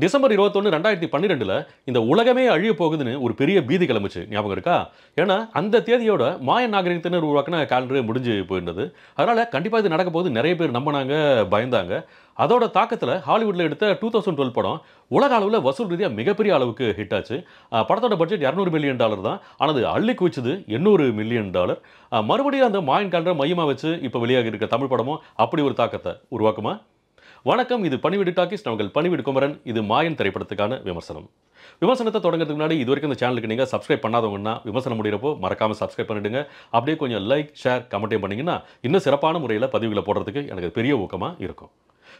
December 21, 2012ல இந்த உலகமே அழிய போகுதுன்னு ஒரு பெரிய பீதி கிளம்பிச்சு. ஞாபகம் இருக்கா? ஏன்னா, அந்த தேதியோட மாயன் நாகரிகத்தினர் உருவாக்குன காலண்டர் முடிஞ்சு போயிருந்தது. அதனால கண்டிப்பா இது நடக்க போகுது நெறைய பேர் நம்புனாங்க, பயந்தாங்க. அதோட தாக்கத்துல ஹாலிவுட்ல எடுத்த 2012 படம் உலக அளவுல வசூல் ரீதியா மிகப்பெரிய அளவுக்கு ஹிட் ஆச்சு. படத்தோட பட்ஜெட் $200 மில்லியன் தான். ஆனா அது அள்ளி குவிச்சது $800 மில்லியன். மறுபடியும் அந்த மாயன் காலண்டர மையமா வச்சு இப்ப வெளியாகி இருக்க தமிழ் படமும் அப்படி ஒரு தாக்கத்த உருவாக்குமா? வணக்கம். இது பணிவிடு டாக்கீஸ். நான் உங்கள் பணிவிடு குமரன். இது மாயன் திரைப்படத்துக்கான விமர்சனம். விமர்சனத்தை தொடங்குறதுக்கு முன்னாடி இதுவரைக்கும் இந்த சேனலுக்கு நீங்க சப்ஸ்கிரைப் பண்ணாதவங்கன்னா விமர்சனம் முடிகிறப்போ மறக்காம சப்ஸ்கிரைப் பண்ணிடுங்க. அப்படியே கொஞ்சம் லைக், ஷேர், கமெண்ட்டையும் பண்ணீங்கன்னா இன்னும் சிறப்பான முறையில் பதிவுகளை போடுறதுக்கு எனக்கு பெரிய ஊக்கமா இருக்கும்.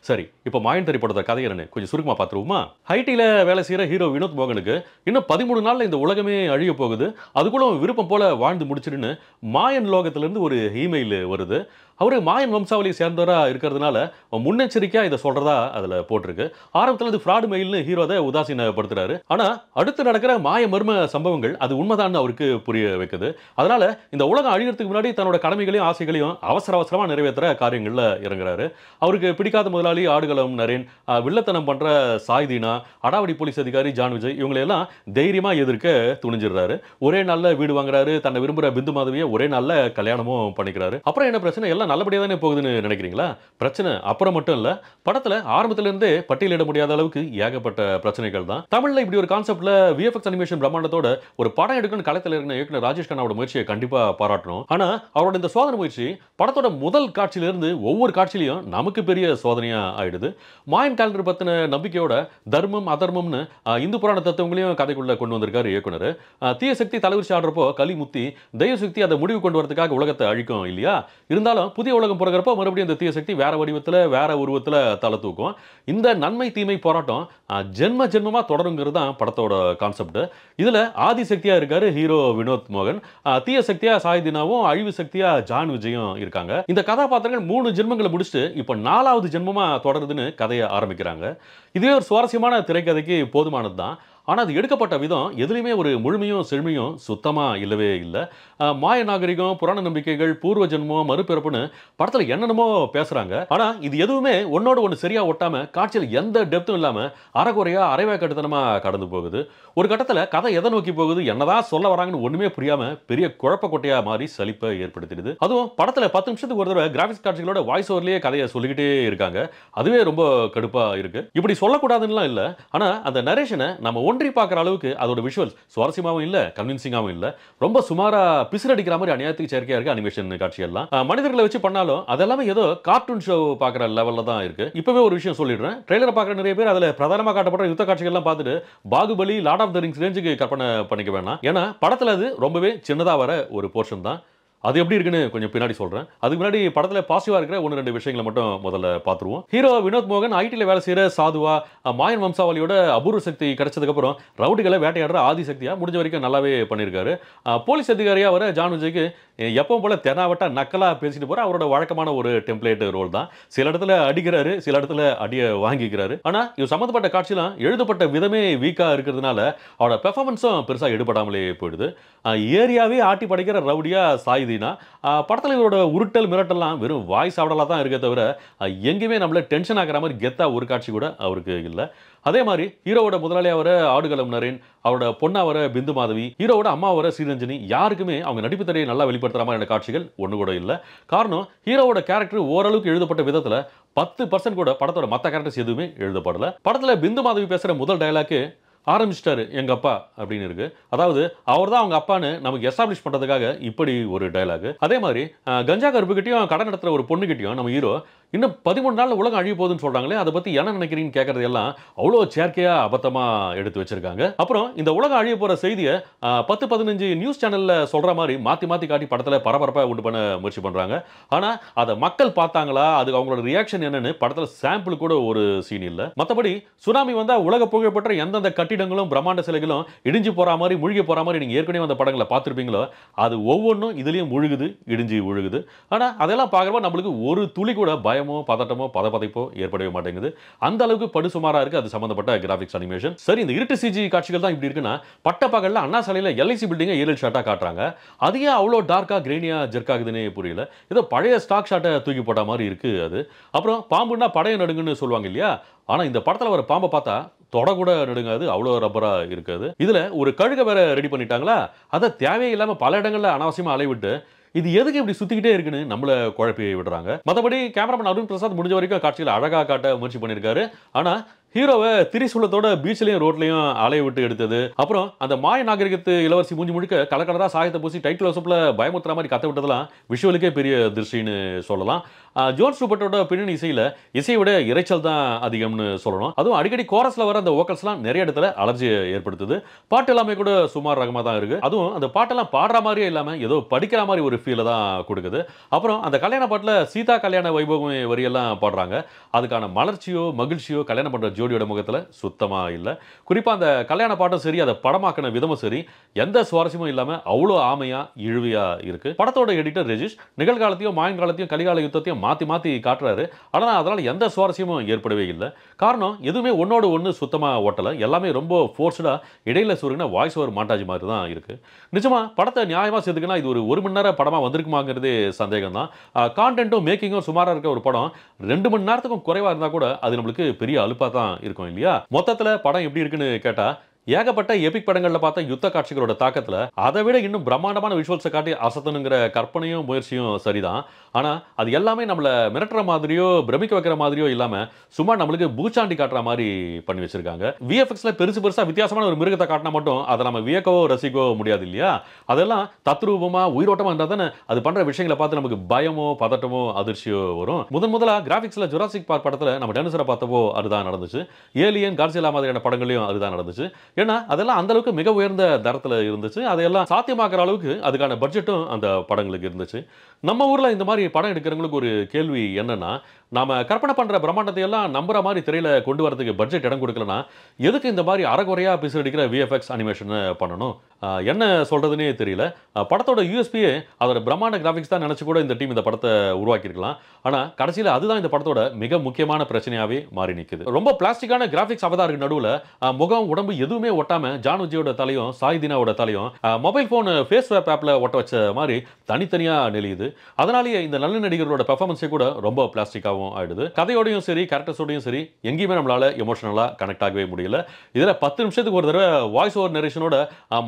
சரி, இப்போ மாயன் திரைப்படத்தோட கதை என்னன்னு கொஞ்சம் சுருக்கமா பார்த்துருவோமா? ஹைட்டில வேலை செய்யற ஹீரோ வினோத் மோகனுக்கு இன்னும் 13 நாள்ல இந்த உலகமே அழிய போகுது. அதுக்குள்ள விருப்பம் போல வாழ்ந்து முடிச்சிடுன்னு மாயன் லோகத்திலிருந்து ஒரு இமெயில் வருது. அவரு மாயன் வம்சாவளியை சேர்ந்தவரா இருக்கிறதுனால முன்னெச்சரிக்கையா இதை சொல்றதா அதுல போட்டிருக்கு. ஆரம்பத்துல இது ஃப்ராட் மெயில்னு ஹீரோ அதை உதாசீனப்படுத்துறாரு. ஆனா அடுத்து நடக்கிற மாய மர்ம சம்பவங்கள் அது உண்மைதான் அவருக்கு புரிய வைக்குது. அதனால இந்த உலகம் அழியறதுக்கு முன்னாடி தன்னோட கடமைகளையும் ஆசைகளையும் அவசர அவசரமா நிறைவேற்றுற காரியங்கள்ல இறங்குறாரு. அவருக்கு பிடிக்காத முதலாளி ஆடுகளம் நரேன், வில்லத்தனம் பண்ற சாய்தீனா, அடாவடி போலீஸ் அதிகாரி ஜான் விஜய் இவங்களையெல்லாம் தைரியமா எதிர்க்க துணிஞ்சிடுறாரு. ஒரே நாள்ல வீடு வாங்குறாரு. தன்னை விரும்புற பிந்து மாதவியை ஒரே நாள்ல கல்யாணமும் பண்ணிக்கிறாரு. அப்புறம் என்ன பிரச்சனை? எல்லாம் நல்லபடியா தானே போகுதுன்னு நினைக்கிறீங்களா? பிரச்சனை அப்புறம் மட்டும் இல்ல. படத்துல ஆரம்பத்துல இருந்தே பட்டியலிட முடியாத அளவுக்கு ஏகப்பட்ட பிரச்சனைகள் தான். தமிழ்ல இப்படி ஒரு கான்செப்ட்ல விஎஃப்எக்ஸ் அனிமேஷன் பிரம்மாண்டத்தோட ஒரு படம் எடுக்கணும்னு களத்தில் இருக்கிற இயக்குனர் ராஜேஷ் கண்ணாவோட முயற்சியை கண்டிப்பா பாராட்டணும். ஆனா அவரோட இந்த சோதனை முயற்சி படத்தோட முதல் காட்சியில இருந்து ஒவ்வொரு காட்சியிலையும் நமக்கு பெரிய சோதனையா ஆயிடுது. மாயன் காலண்டர் பத்தின நம்பிக்கையோட தர்மம் அதர்மம்னு இந்து புராண தத்துவங்களையும் கதைக்குள்ள கொண்டு வந்திருக்காரு இயக்குனர். தீய சக்தி தலைவிரிச்சு ஆடுறப்போ களி முத்தி, தெய்வ சக்தி அதை முடிவு கொண்டு வரதுக்காக உலகத்தை அழிக்கும் இல்லையா? இருந்தாலும் புதிய உலகம் பிறகுறப்போ மறுபடியும் இந்த தீய சக்தி வேற வடிவத்துல வேற உருவத்துல தலை தூக்கும். இந்த நன்மை தீமை போராட்டம் ஜென்ம ஜென்மமா தொடருங்கிறது தான் படத்தோட கான்செப்ட். இதுல ஆதி சக்தியா இருக்காரு ஹீரோ வினோத் மோகன், தீய சக்தியா சாய்தினாவும், அழிவு சக்தியா ஜான் விஜயும் இருக்காங்க. இந்த கதாபாத்திரங்கள் 3 ஜென்மங்களை முடிச்சுட்டு இப்ப 4வது ஜென்மமா தொடருதுன்னு கதையை ஆரம்பிக்கிறாங்க. இதுவே ஒரு சுவாரஸ்யமான திரைக்கதைக்கு போதுமானது தான். ஆனா அது எடுக்கப்பட்ட விதம் எதுலையுமே ஒரு முழுமையும் செழுமையும் சுத்தமா இல்லவே இல்லை. மாய நாகரிகம், புராண நம்பிக்கைகள், பூர்வ ஜென்மம், மறுபிறப்புன்னு படத்துல என்னென்னமோ பேசுறாங்க. ஆனா இது எதுவுமே ஒன்னோட ஒன்று சரியா ஒட்டாம காட்சியில் எந்த டெப்த்தும் இல்லாம அறகுறையா அரைவேக்கட்டுத்தனமா கடந்து போகுது. ஒரு கட்டத்துல கதை எதை நோக்கி போகுது, என்னதான் சொல்ல வராங்கன்னு ஒண்ணுமே புரியாம பெரிய குழப்ப கொட்டையா மாறி சலிப்பை ஏற்படுத்திடுது. அதுவும் படத்துல 10 நிமிஷத்துக்கு ஒரு தடவை கிராபிக்ஸ் காட்சிகளோட வாய்ஸ் ஓவர்லயே கதையை சொல்லிக்கிட்டே இருக்காங்க. அதுவே ரொம்ப கடுப்பா இருக்கு. இப்படி சொல்லக்கூடாதுன்னு இல்ல. ஆனா அந்த நரேஷனை நம்ம ஒன்றி பார்க்குற அளவுக்கு அதோட விஷுவல்ஸ் சுவாரஸ்யமாகவும் இல்லை, கன்வின்சிங்காகவும் இல்லை. ரொம்ப சுமாரா பிசிறடிக்கிற மாதிரி அநியாயத்துக்கு செயற்கையா இருக்கு அனிமேஷன் காட்சியெல்லாம். மனிதர்களை வச்சு பண்ணாலும் அதெல்லாமே ஏதோ கார்ட்டூன் ஷோ பார்க்குற லெவலில் தான் இருக்கு. இப்பவே ஒரு விஷயம் சொல்லிடுறேன். ட்ரெய்லரை பார்க்குற நிறைய பேர் அதில் பிரதானமாக காட்டப்படுற யுத்த காட்சிகள்லாம் பார்த்துட்டு Baahubali, lord of the rings ரேஞ்சுக்கு கற்பனை பண்ணிக்க வேணாம். ஏன்னா படத்தில் அது ரொம்பவே சின்னதாக வர ஒரு போர்ஷன் தான். அது எப்படி இருக்குன்னு கொஞ்சம் பின்னாடி சொல்றேன். அதுக்கு முன்னாடி படத்துல பாசிட்டிவா இருக்கிற 1-2 விஷயங்களை மட்டும் முதல்ல பார்த்துருவோம். ஹீரோ வினோத் மோகன் ஐடில வேலை செய்யற சாதுவா, மாயன் வம்சாவளியோட அபூர்வ சக்தி கிடைச்சதுக்கு அப்புறம் ரவுடிகளை வேட்டையாடுற ஆதி சக்தியா முடிஞ்ச வரைக்கும் நல்லாவே பண்ணியிருக்காரு. போலீஸ் அதிகாரியா வர ஜான் விஜய்க்கு எப்பவும் போல தெனாவட்டா நக்கலா பேசிட்டு போற அவரோட வழக்கமான ஒரு டெம்ப்ளேட் ரோல் தான். சில இடத்துல அடிக்கிறாரு, சில இடத்துல அடிய வாங்கிக்கிறாரு. ஆனா இவ் சம்பந்தப்பட்ட காட்சிலாம் எழுதப்பட்ட விதமே வீக்கா இருக்கிறதுனால அவரோட பெர்ஃபார்மன்ஸும் பெருசா எடுபடாமலே போயிடுது. ஏரியாவே ஆட்டி படைக்கிற ரவுடியா சாயுதீனா படத்தில் இவரோட உருட்டல் மிரட்டல்லாம் வெறும் வாய்ஸ் ஆவடலாக தான் இருக்க தவிர எங்கேயுமே நம்மள டென்ஷன் ஆகிற மாதிரி கெத்தா ஒரு காட்சி கூட அவருக்கு இல்லை. அதே மாதிரி ஹீரோவோட முதலாளியா வர ஆடுகளம் நரேன், அவரோட பொண்ணா வர பிந்து மாதவி, ஹீரோவோட அம்மா வர ஸ்ரீரஞ்சனி யாருக்குமே அவங்க நடிப்பு திறமையை நல்லா வெளிப்படுத்துற மாதிரியான காட்சிகள் ஒன்று கூட இல்லை. காரணம் ஹீரோவோட கேரக்டர் ஓரளவுக்கு எழுதப்பட்ட விதத்தில் 10% கூட படத்தோட மற்ற கேரக்டர்ஸ் எதுவுமே எழுதப்படல. படத்தில் பிந்து மாதவி பேசுகிற முதல் டயலாக்கு ஆரம்பிச்சிட்டாரு எங்க அப்பா அப்படின்னு இருக்கு. அதாவது அவர் தான் அவங்க அப்பான்னு நமக்கு எஸ்டாப்ளிஷ் பண்றதுக்காக இப்படி ஒரு டயலாக். அதே மாதிரி கஞ்சா கருப்புகிட்டையும் கடன் நடத்துற ஒரு பொண்ணுகிட்டையும் நம்ம ஹீரோ இன்னும் 13 நாள்ல உலகம் அழிய போகுதுன்னு சொல்றாங்களே, அதை பத்தி என்ன நினைக்கிறீங்கன்னு கேட்கறது எல்லாம் அவ்வளோ செயற்கையா அபத்தமா எடுத்து வச்சிருக்காங்க. அப்புறம் இந்த உலகம் அழிய போற செய்தியை 10-15 நியூஸ் சேனல்ல சொல்ற மாதிரி மாத்தி மாத்தி காட்டி படத்துல பரபரப்பா உண்டு பண்ண முயற்சி பண்றாங்க. ஆனா அதை மக்கள் பார்த்தாங்களா, அதுக்கு அவங்களோட ரியாக்ஷன் என்னன்னு படத்துல சாம்பிள் கூட ஒரு சீன் இல்ல. மற்றபடி சுனாமி வந்தா உலக புகழ்பெற்ற எந்தெந்த கட்டிடங்களும் பிரம்மாண்ட சிலைகளும் இடிஞ்சு போற மாதிரி, முழுகி போற மாதிரி நீங்க ஏற்கனவே அந்த படங்களை பார்த்திருப்பீங்களோ, அது ஒவ்வொன்றும் இதுலயும் முழுகுது, இடிஞ்சு விழுகுது. ஆனா அதெல்லாம் பார்க்கறப்ப நம்மளுக்கு ஒரு துளி கூட பயமோ பதட்டமோ பதப்பதைப்போ ஏற்படவே மாட்டேங்குது. அந்த அளவுக்கு படுசுமாரா இருக்கு அது சம்பந்தப்பட்ட கிராபிக்ஸ் அனிமேஷன். சரி, இந்த இருட்டு சிஜி காட்சிகள் தான் இப்படி இருக்குன்னா பட்ட பகல்ல அண்ணா சாலையில எல்ஐசி பில்டிங்கை ஏரியல் ஷாட்டா காட்டுறாங்க. அது ஏன் அவ்வளோ டார்க்கா கிரெயினியா ஜெர்க் ஆகுதுன்னே புரியல. ஏதோ பழைய ஸ்டாக் ஷாட்டை தூக்கி போட்ட மாதிரி இருக்கு அது. அப்புறம் பாம்புன்னா படைய நடுங்குன்னு சொல்லுவாங்க இல்லையா? ஆனா இந்த படத்துல வர பாம்பை பார்த்தா கூட நடுங்காது, அவ்வளோ ரப்பரா இருக்காது. இதுல ஒரு கழுகை வேற ரெடி பண்ணிட்டாங்களா, அதை தேவையே இல்லாம பல இடங்கள்ல அனாவசியமா அலைய விட்டு இது எதுக்கு இப்படி சுத்திக்கிட்டே இருக்குன்னு நம்மள குழப்பி விடுறாங்க. மத்தபடி கேமராமேன் அருண் பிரசாத் முடிஞ்ச வரைக்கும் காட்சிகளை அழகா காட்ட முயற்சி பண்ணியிருக்காரு. ஆனா ஹீரோவை திரிசூலத்தோட பீச்லயும் ரோட்லயும் அலைய விட்டு எடுத்தது, அப்புறம் அந்த மாய நாகரிகத்து இளவரசி மூஞ்சி முழுக்க கலர் கலரா சாயத்தை பூசி டைட்டில் வசப்புல பயமுறுத்துற மாதிரி கத்த விட்டதெல்லாம் விஷுவலுக்கே பெரிய திருஷ்டின்னு சொல்லலாம். ஜோன்ஸ் ரூபர்ட்டோட பின்னணி இசையை விட இரைச்சல் தான் அதிகம்னு சொல்லணும். அதுவும் அடிக்கடி கோரஸ்ல வர அந்த வோக்கல்ஸ்லாம் நிறைய இடத்துல அலர்ஜியை ஏற்படுத்துது. பாட்டு எல்லாமே கூட சுமார் ரகமா தான் இருக்கு. அதுவும் அந்த பாட்டெல்லாம் பாடுற மாதிரியே இல்லாம ஏதோ படிக்கிற மாதிரி ஒரு ஃபீலை தான் கொடுக்குது. அப்புறம் அந்த கல்யாண பாட்டுல சீதா கல்யாண வைபவம் வரியெல்லாம் பாடுறாங்க. அதுக்கான மலர்ச்சியோ மகிழ்ச்சியோ கல்யாணம் பண்ற ஜோடியோட முகத்துல சுத்தமா இல்ல. குறிப்பா அந்த கல்யாண பாட்டும் சரி, அதை படமாக்கின விதமும் சரி, எந்த சுவாரஸ்யமும் இல்லாம அவ்வளோ ஆமையா இழுவியா இருக்கு. படத்தோட எடிட்டர் ரெஜிஷ் நிகழ்காலத்தையும் மாயன்காலத்தையும் கலிகால யுத்தத்தையும் மாத்தி மாத்தி காட்டுறாரு. ஆனா அதனால எந்த சுவாரஸ்யமும் ஏற்படவே இல்லை. காரணம் எதுவுமே ஒன்னோடு ஒன்று சுத்தமா ஓட்டல. எல்லாமே ரொம்ப ஃபோர்ஸ்டா இடையில சொல்லுங்கன்னா வாய்ஸ் ஓவர் மாண்டாஜ் மாதிரி தான் இருக்கு. நிஜமா படத்தை நியாயமா சேர்த்துக்கினா இது ஒரு 1 மணி நேரம் படமா வந்திருக்குமாங்கிறதே சந்தேகம் தான். கான்டென்ட்டும் மேக்கிங்கும் சுமாரா இருக்க ஒரு படம் 2 மணி நேரத்துக்கும் குறைவா இருந்தா கூட அது நம்மளுக்கு பெரிய அலுப்பா தான் இருக்கும் இல்லையா? மொத்தத்துல படம் எப்படி இருக்குன்னு கேட்டா, ஏகப்பட்ட எபிக் படங்கள்ல பார்த்த யுத்த காட்சிகளோட தாக்கத்துல அதை விட இன்னும் பிரம்மாண்டமான விஷுவல்ஸை காட்டி அசத்தனுங்கிற கற்பனையும் முயற்சியும் சரிதான். ஆனா அது எல்லாமே நம்மள மிரட்டுற மாதிரியோ பிரமிக்க வைக்கிற மாதிரியோ இல்லாம சும்மா நம்மளுக்கு பூச்சாண்டி காட்டுற மாதிரி பண்ணி வச்சிருக்காங்க. விஎஃப்எக்ஸ்ல பெருசா வித்தியாசமான ஒரு மிருகத்தை காட்டினா மட்டும் அதை நம்ம வியக்கவோ ரசிக்கவோ முடியாது இல்லையா? அதெல்லாம் தத்ரூபமா உயிரோட்டமா இருந்தா தானே அது பண்ற விஷயங்களை பார்த்து நமக்கு பயமோ பதட்டமோ அதிர்ச்சியோ வரும். முதலா கிராபிக்ஸ்ல ஜுராசிக் பார்க் படத்துல நம்ம டைனோசரை பார்த்தப்போ அதுதான் நடந்துச்சு. ஏலியன் காட்சிலா மாதிரியான படங்களையும் அதுதான் நடந்துச்சு. ஏன்னா அதெல்லாம் அந்த அளவுக்கு மிக உயர்ந்த தரத்துல இருந்துச்சு. அதையெல்லாம் சாத்தியமாக்குற அளவுக்கு அதுக்கான பட்ஜெட்டும் அந்த படங்களுக்கு இருந்துச்சு. நம்ம ஊர்ல இந்த மாதிரி படம் எடுக்கிறவங்களுக்கு ஒரு கேள்வி என்னன்னா, நாம கற்பனை பண்ற பிரம்மாண்டத்தை எல்லாம் நம்புற மாதிரி திரையில கொண்டு வரதுக்கு பட்ஜெட் இடம் கொடுக்கலனா எதுக்கு இந்த மாதிரி அறகுறையா பிசுறடிக்கிற விஎஃப்எக்ஸ் அனிமேஷன் பண்ணணும்? என்ன சொல்றதுன்னே தெரியல. படத்தோட யூஎஸ்பியே அதோட பிரம்மாண்ட கிராபிக்ஸ் தான் நினைச்சு கூட இந்த டீம் இந்த படத்தை உருவாக்கி இருக்கலாம். ஆனா கடைசியில அதுதான் இந்த படத்தோட மிக முக்கியமான பிரச்சனையாவே மாறி நிக்குது. ரொம்ப பிளாஸ்டிக்கான கிராபிக்ஸ் அவதாருக்கு நடுவுல முகம் உடம்பு எதுவுமே ஒட்டாம ஜானுஜியோட தலையும் சாய்தினாவோட தலையும் மொபைல் போன் ஃபேஸ் ஸ்வாப் ஆப்ல ஒட்ட வச்ச மாதிரி தனித்தனியா நெளியுது. அதனாலேயே இந்த நல்ல நடிகர்களோட பெர்ஃபார்மன்ஸே கூட ரொம்ப பிளாஸ்டிக்காவும் ஆயிடுது. கதையோடையும் சரி கேரக்டர்ஸோடையும் சரி எங்கேயுமே நம்மளால எமோஷனலா கனெக்ட் ஆகவே முடியல. இதுல 10 நிமிஷத்துக்கு ஒரு தடவை வாய்ஸ் ஓவர் நரேஷனோட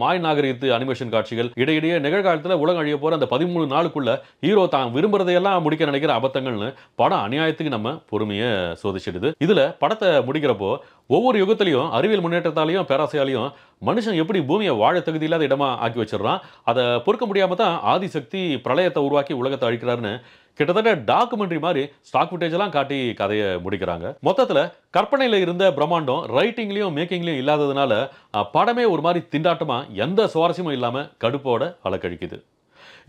மாய நாகரிகத்து அனிமேஷன் காட்சிகள், இடையிடையே நிகழ்காலத்தில் உலகம் அழிய போற அந்த 13 நாளுக்குள்ள ஹீரோ தான் விரும்புறதையெல்லாம் முடிக்க நினைக்கிற அபத்தங்கள்னு படம் அநியாயத்துக்கு நம்ம பொறுமையை சோதிச்சிடுது. இதுல படத்தை முடிக்கிறப்போ ஒவ்வொரு யுகத்திலையும் அறிவியல் முன்னேற்றத்தாலையும் பேராசையாலையும் மனுஷன் எப்படி பூமியை வாழ தகுதி இல்லாத இடமா ஆக்கி வச்சிடறான். அதை பொறுக்க முடியாம தான் ஆதிசக்தி பிரளயத்தை உருவாக்கி உலகத்தை அழிக்கிறாருன்னு கிட்டத்தட்ட டாக்குமெண்ட்ரி மாதிரி ஸ்டாக் ஃபுட்டேஜ் எல்லாம் காட்டி கதையை முடிக்கிறாங்க. மொத்தத்துல கற்பனையில இருந்த பிரம்மாண்டம் ரைட்டிங்லயும் மேக்கிங்லயும் இல்லாததுனால படமே ஒரு மாதிரி திண்டாட்டமா எந்த சுவாரஸ்யமும் இல்லாம கடுப்போட அலக்கழிக்குது.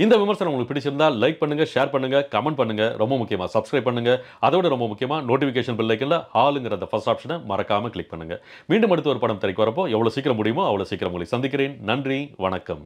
இந்த விமர்சனம் உங்களுக்கு பிடிச்சிருந்தா லைக் பண்ணுங்க, ஷேர் பண்ணுங்க, கமெண்ட் பண்ணுங்க, ரொம்ப முக்கியமா சப்ஸ்கிரைப் பண்ணுங்க. அதோட ரொம்ப முக்கியமா நோட்டிபிகேஷன் பெல் ஐக்கன்ல ஆளுங்கிற அந்த ஃபர்ஸ்ட் ஆப்ஷனை மறக்காம கிளிக் பண்ணுங்க. மீண்டும் அடுத்த ஒரு படம் திரைக்கு வரப்போ எவ்வளவு சீக்கிரம் முடியுமோ அவ்வளவு சீக்கிரம் உங்களை சந்திக்கிறேன். நன்றி, வணக்கம்.